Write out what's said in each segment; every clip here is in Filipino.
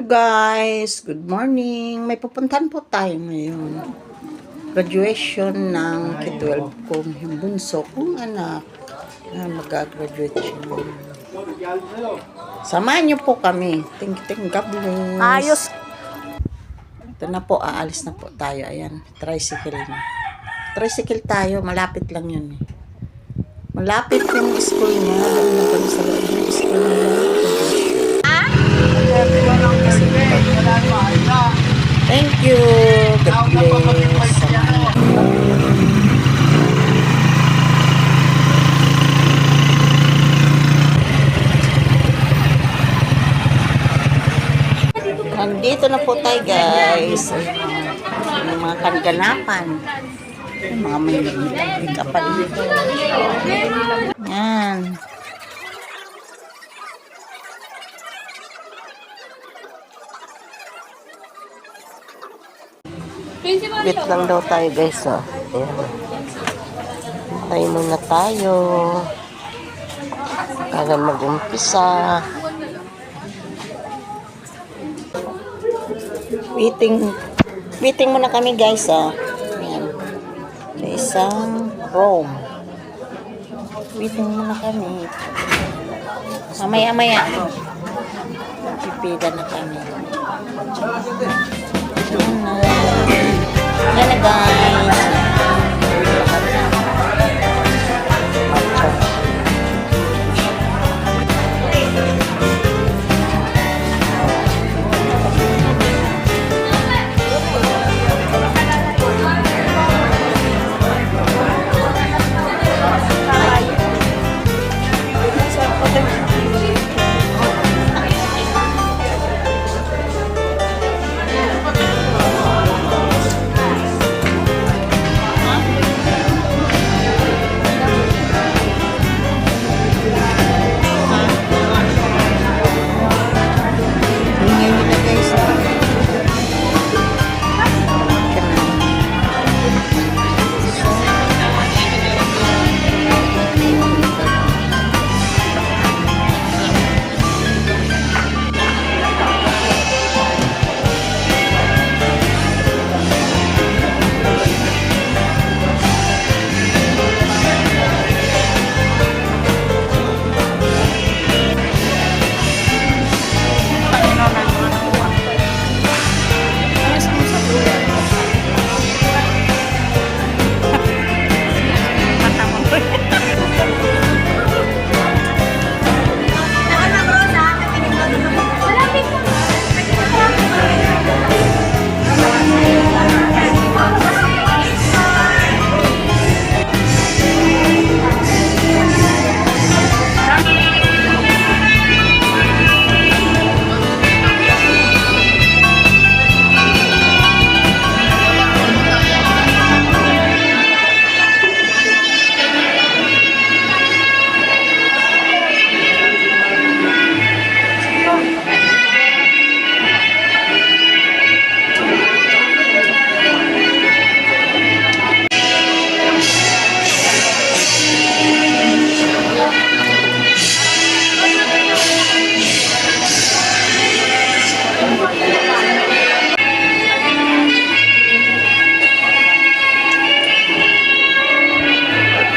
Guys, good morning. May pupuntahan po tayo ngayon. Graduation ng K-12 kong bunso kong anak na mag-graduate siya. Samahan niyo po kami. Thank you, God bless. Ayos. Ito na po, aalis na po tayo. Ayan, tricycle na. Tricycle tayo, malapit lang yun. Malapit yung school niya. Dami na kami sa loob ng school niya. Thank you. God bless. Nandito na po tayo, guys. Yung mga kaganapan. Mga may kapan dito. Yan. Wait lang daw tayo, guys. Oh. Ayan. Tayo muna tayo. Para mag-umpisa. Waiting muna kami, guys. Oh. Ayan. Sa isang room. Waiting muna kami. Mamaya-maya. Pipila na kami. Yan na, guys.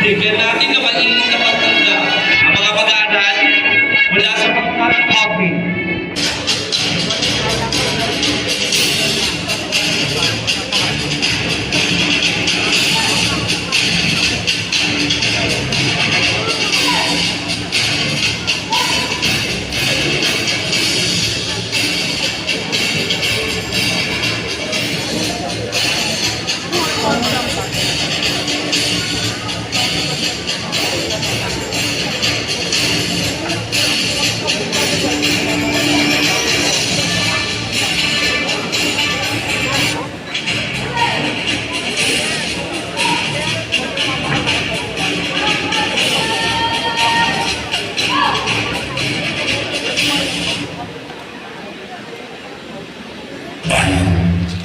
Bigyan natin na mainit na pagtanda ang mga pag-aaral mula sa pagkakapagpapin.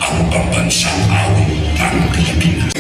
Ang pambansang awit ng Pilipinas.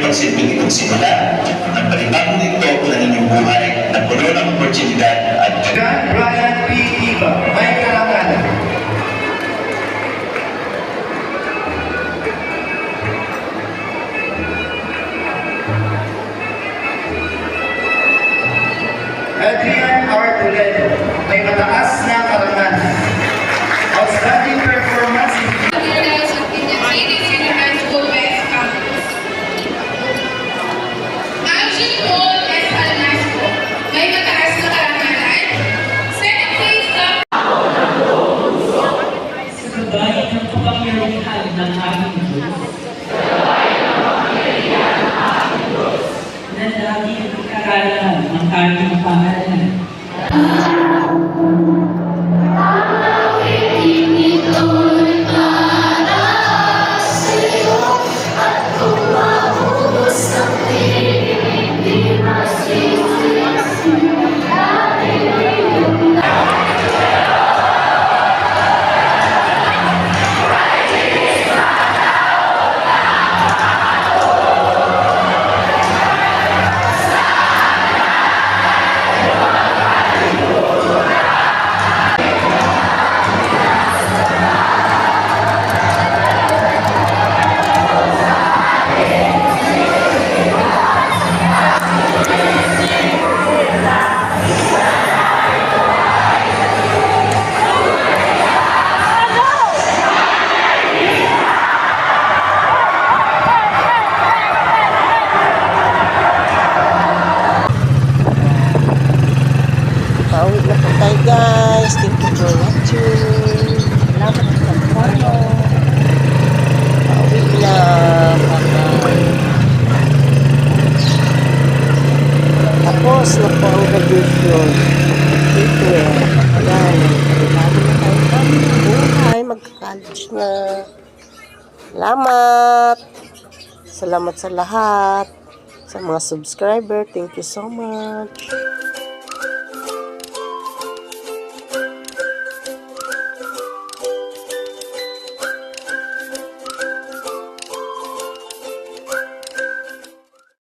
magsilbing ipagsimula ng panibagong dito ng inyong buhay na puno ng oportunidad at Brian P. Iba, may karangalan. Adrian R. Toledo, may mataas na karangalan. Outstanding performance in Materials of Pinacitic University West Campus. Angel Paul S. Alnasco, may mataas na karangalan. Second place sa sa gabay ng kapangyarihan ng aming Diyos. Na laging ikaralan ang aming pangalan. Pauwi na po tayo guys. Thank you for watching. Salamat sa pag-follow. Pauwi na. Bye-bye. Tapos na po ang graduation. Dito eh. Ayan. Lagi na tayo kami ng buhay. Magka-college na. Salamat. Salamat sa lahat. Sa mga subscriber. Thank you so much.